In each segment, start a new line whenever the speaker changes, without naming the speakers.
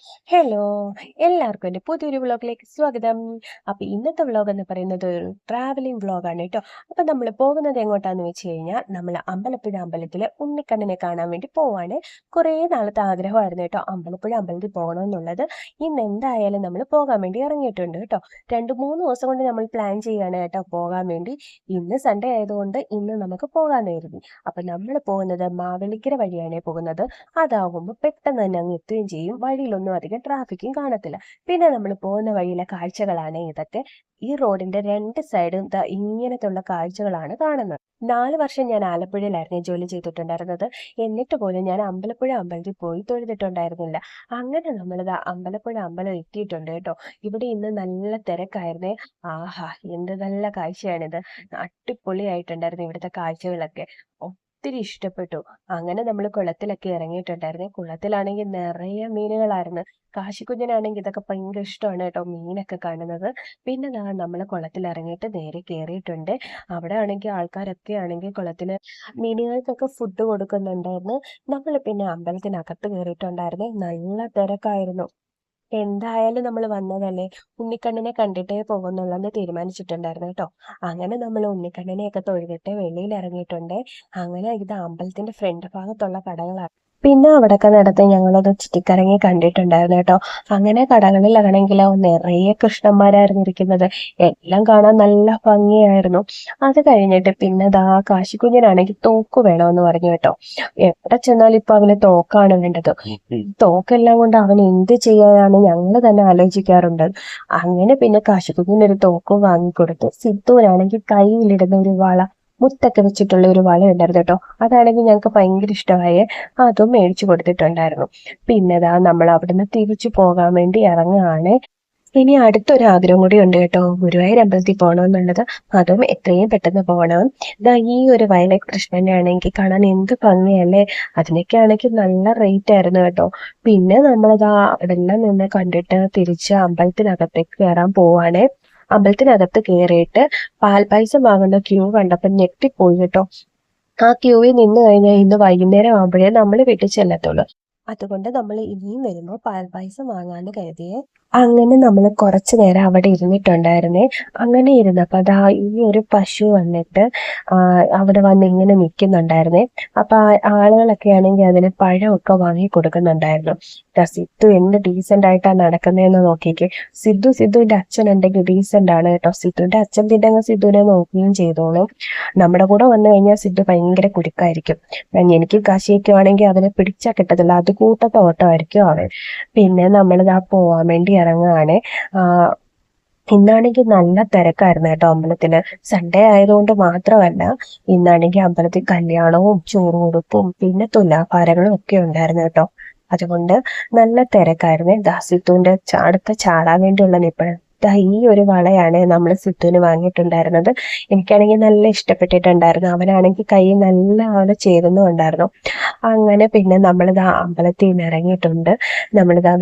Hello! എല്ലാവർക്കും എൻ്റെ പുതിയൊരു വ്ളോഗിലേക്ക് സ്വാഗതം. അപ്പോൾ ഇന്നത്തെ വ്ളോഗ് എന്ന് പറയുന്നത് ഒരു ട്രാവലിംഗ് വ്ളോഗാണ് കേട്ടോ. അപ്പോൾ നമ്മൾ പോകുന്നത് എങ്ങോട്ടാന്ന് വെച്ച് കഴിഞ്ഞാൽ നമ്മൾ അമ്പലപ്പുഴ അമ്പലത്തിലെ ഉണ്ണിക്കണ്ണനെ കാണാൻ വേണ്ടി പോവാണ്. കുറേ നാളത്തെ ആഗ്രഹമായിരുന്നു കേട്ടോ അമ്പലപ്പുഴ അമ്പലത്തിൽ പോകണമെന്നുള്ളത്. ഇന്ന് എന്തായാലും നമ്മൾ പോകാൻ വേണ്ടി ഇറങ്ങിയിട്ടുണ്ട് കേട്ടോ. 2-3 ദിവസം കൊണ്ട് നമ്മൾ പ്ലാൻ ചെയ്യുകയാണ് കേട്ടോ പോകാൻ വേണ്ടി. ഇന്ന് സൺഡേ ആയതുകൊണ്ട് ഇന്ന് നമുക്ക് പോകാമെന്ന് കരുതി. അപ്പോൾ നമ്മൾ പോകുന്നത് മാവേലിക്കര വഴിയാണ് പോകുന്നത്. അതാകുമ്പോൾ പെട്ടെന്ന് തന്നെ അങ്ങ് എത്തുകയും ചെയ്യും. വഴിയിലൊന്നും അധികം ട്രാഫിക്കും കാണത്തില്ല. പിന്നെ നമ്മൾ പോകുന്ന വഴിയിലെ കാഴ്ചകളാണ് ഇതൊക്കെ. ഈ റോഡിന്റെ 2 സൈഡും ഇങ്ങനത്തുള്ള കാഴ്ചകളാണ് കാണുന്നത്. 4 വർഷം ഞാൻ ആലപ്പുഴയിലായിരുന്നു ജോലി ചെയ്തിട്ടുണ്ടായിരുന്നത്. എന്നിട്ട് പോലും ഞാൻ അമ്പലപ്പുഴ അമ്പലത്തിൽ പോയി തൊഴുതിട്ടുണ്ടായിരുന്നില്ല. അങ്ങനെ നമ്മളിത് അമ്പലപ്പുഴ അമ്പലം എത്തിയിട്ടുണ്ട് കേട്ടോ. ഇവിടെ ഇന്ന് നല്ല തിരക്കായിരുന്നേ. ആഹാ, എന്ത് നല്ല കാഴ്ചയാണിത്. അടിപൊളിയായിട്ടുണ്ടായിരുന്നു ഇവിടുത്തെ കാഴ്ചകളൊക്കെ. ഒത്തിരി ഇഷ്ടപ്പെട്ടു. അങ്ങനെ നമ്മൾ കുളത്തിലൊക്കെ ഇറങ്ങിയിട്ടുണ്ടായിരുന്നേ. കുളത്തിലാണെങ്കിൽ നിറയെ മീനുകളായിരുന്നു. കാശിക്കുഞ്ഞനാണെങ്കിൽ ഇതൊക്കെ ഭയങ്കര ഇഷ്ടമാണ് കേട്ടോ, മീനൊക്കെ കാണുന്നത്. പിന്നെ നമ്മൾ കുളത്തിൽ ഇറങ്ങിയിട്ട് നേരെ കയറിയിട്ടുണ്ട്. അവിടെ ആണെങ്കിൽ ആൾക്കാരൊക്കെ ആണെങ്കിൽ കുളത്തിൽ മീനുകൾക്കൊക്കെ ഫുഡ് കൊടുക്കുന്നുണ്ടായിരുന്നു. നമ്മൾ പിന്നെ അമ്പലത്തിനകത്ത് കയറിയിട്ടുണ്ടായിരുന്നേ. നല്ല തിരക്കായിരുന്നു. എന്തായാലും നമ്മൾ വന്നതല്ലേ, ഉണ്ണിക്കണ്ണനെ കണ്ടിട്ടേ പോകുന്നുള്ളെന്ന് തീരുമാനിച്ചിട്ടുണ്ടായിരുന്നു കേട്ടോ. അങ്ങനെ നമ്മൾ ഉണ്ണിക്കണ്ണനെയൊക്കെ തൊഴുതിട്ട് വെളിയിൽ ഇറങ്ങിയിട്ടുണ്ട്. അങ്ങനെ ഇത് അമ്പലത്തിന്റെ ഫ്രണ്ട് ഭാഗത്തുള്ള കടകളാണ്. പിന്നെ അവിടെയൊക്കെ നടത്തി ഞങ്ങളത് ചുറ്റിക്കറങ്ങി കണ്ടിട്ടുണ്ടായിരുന്നു കേട്ടോ. അങ്ങനെ കടകളിലാണെങ്കിലോ നിറയെ കൃഷ്ണന്മാരായിരുന്നു ഇരിക്കുന്നത്. എല്ലാം കാണാൻ നല്ല ഭംഗിയായിരുന്നു. അത് കഴിഞ്ഞിട്ട് പിന്നെ കാശിക്കുഞ്ഞനാണെങ്കിൽ തോക്ക് വേണമെന്ന് പറഞ്ഞു കേട്ടോ. എവിടെ ചെന്നാലും ഇപ്പൊ അവന് തോക്കാണ് വേണ്ടത്. തോക്കെല്ലാം കൊണ്ട് അവൻ എന്ത് ചെയ്യാനാണ് ഞങ്ങൾ തന്നെ ആലോചിക്കാറുണ്ട്. അങ്ങനെ പിന്നെ കാശിക്കുഞ്ഞിനൊരു തോക്ക് വാങ്ങിക്കൊടുത്തു. സിദ്ധുവിനാണെങ്കിൽ കയ്യിലിടുന്ന ഒരു വള, മുത്തൊക്കെ വെച്ചിട്ടുള്ള ഒരു വള ഉണ്ടായിരുന്നു കേട്ടോ. അതാണെങ്കിൽ ഞങ്ങൾക്ക് ഭയങ്കര ഇഷ്ടമായി. അതും മേടിച്ചു കൊടുത്തിട്ടുണ്ടായിരുന്നു. പിന്നെ നമ്മൾ അവിടുന്ന് തിരിച്ചു പോകാൻ വേണ്ടി ഇറങ്ങുകയാണ്. ഇനി അടുത്തൊരു ആഗ്രഹം കൂടി ഉണ്ട് കേട്ടോ, ഗുരുവായൂർ അമ്പലത്തിൽ പോകണമെന്നുള്ളത്. അതും എത്രയും പെട്ടെന്ന് പോകണം. ഈ ഒരു വയലറ്റ് കൃഷ്ണനെ ആണെങ്കിൽ കാണാൻ എന്ത് ഭംഗിയല്ലേ. അതിനൊക്കെ ആണെങ്കിൽ നല്ല റേറ്റ് ആയിരുന്നു കേട്ടോ. പിന്നെ അവിടെല്ലാം നിന്ന് കണ്ടിട്ട് തിരിച്ച് അമ്പലത്തിനകത്തേക്ക് കയറാൻ പോവാണ്. അമ്പലത്തിനകത്ത് കയറിയിട്ട് പാൽപ്പായസം വാങ്ങുന്ന ക്യൂ കണ്ടപ്പോൾ ഞെട്ടിപ്പോയി കേട്ടോ. ആ ക്യൂവിൽ നിന്ന് കഴിഞ്ഞാൽ ഇന്ന് വൈകുന്നേരം ആകുമ്പോഴേ നമ്മൾ വീട്ടിൽ ചെല്ലത്തുള്ളൂ. അതുകൊണ്ട് നമ്മൾ ഇനിയും വരുമ്പോൾ പാൽപ്പായസം വാങ്ങാന്ന് കരുതിയേ. അങ്ങനെ നമ്മൾ കുറച്ചു നേരം അവിടെ ഇരുന്നിട്ടുണ്ടായിരുന്നേ. അങ്ങനെ ഇരുന്നപ്പോൾ ഈ ഒരു പശു വന്നിട്ട് അവിടെ വന്ന് ഇങ്ങനെ നിൽക്കുന്നുണ്ടായിരുന്നേ. അപ്പൊ ആളുകളൊക്കെ ആണെങ്കിൽ അതിന് പഴമൊക്കെ വാങ്ങി കൊടുക്കുന്നുണ്ടായിരുന്നു. സിദ്ധു എന്ത് ഡീസന്റ് ആയിട്ടാ നടക്കുന്നതെന്ന് നോക്കിക്കേ. സിദ്ധുവിന്റെ അച്ഛൻ ഉണ്ടെങ്കിൽ ഡീസന്റ് ആണ് കേട്ടോ. സിദ്ധുവിന്റെ അച്ഛൻ പിന്നെ അങ്ങ് സിദ്ധുവിനെ നോക്കുകയും ചെയ്തോളും. നമ്മുടെ കൂടെ വന്നു കഴിഞ്ഞാൽ സിദ്ധു ഭയങ്കര കുരുക്കായിരിക്കും. എനിക്ക് കാശിയൊക്കെ ആണെങ്കിൽ അവനെ പിടിച്ചാൽ കിട്ടത്തില്ല. അത് കൂട്ടത്തെ ഓട്ടമായിരിക്കും അവൻ. പിന്നെ നമ്മളിതാ പോവാൻ വേണ്ടി ഇറങ്ങുകയാണ്. ഇന്നാണെങ്കിൽ നല്ല തിരക്കായിരുന്നു കേട്ടോ അമ്പലത്തില്. സൺഡേ ആയതുകൊണ്ട് മാത്രമല്ല, ഇന്നാണെങ്കിൽ അമ്പലത്തിൽ കല്യാണവും ചോറ് കൊടുപ്പും പിന്നെ തുലാഭാരങ്ങളും ഒക്കെ ഉണ്ടായിരുന്നു കേട്ടോ. അതുകൊണ്ട് നല്ല തിരക്കായിരുന്നേ. സിദ്ധുവിന്റെ അടുത്ത ചാടാൻ വേണ്ടിയുള്ള നിപ്പഴം. ഈ ഒരു വളയാണ് നമ്മൾ സിദ്ധുവിന് വാങ്ങിയിട്ടുണ്ടായിരുന്നത്. എനിക്കാണെങ്കിൽ നല്ല ഇഷ്ടപ്പെട്ടിട്ടുണ്ടായിരുന്നു. അവനാണെങ്കിൽ കൈ നല്ല പോലെ ചേരുന്നുണ്ടായിരുന്നു. അങ്ങനെ പിന്നെ അമ്പലത്തിൽ നിന്ന് ഇറങ്ങിയിട്ടുണ്ട്.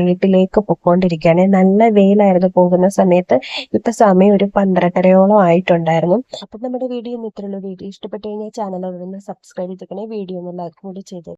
വീട്ടിലേക്ക് പൊക്കോണ്ടിരിക്കുകയാണ്. നല്ല വെയിലായിരുന്നു പോകുന്ന സമയത്ത്. ഇപ്പൊ സമയം ഒരു 12:30 ആയിട്ടുണ്ടായിരുന്നു. അപ്പൊ നമ്മുടെ വീഡിയോ ഇത്രയുള്ള. വീഡിയോ ഇഷ്ടപ്പെട്ടു കഴിഞ്ഞാൽ ചാനൽ ഒന്ന് സബ്സ്ക്രൈബ് ചെയ്തേക്കണേ. വീഡിയോ ഒന്ന് ലൈക്ക് കൂടി ചെയ്തേ.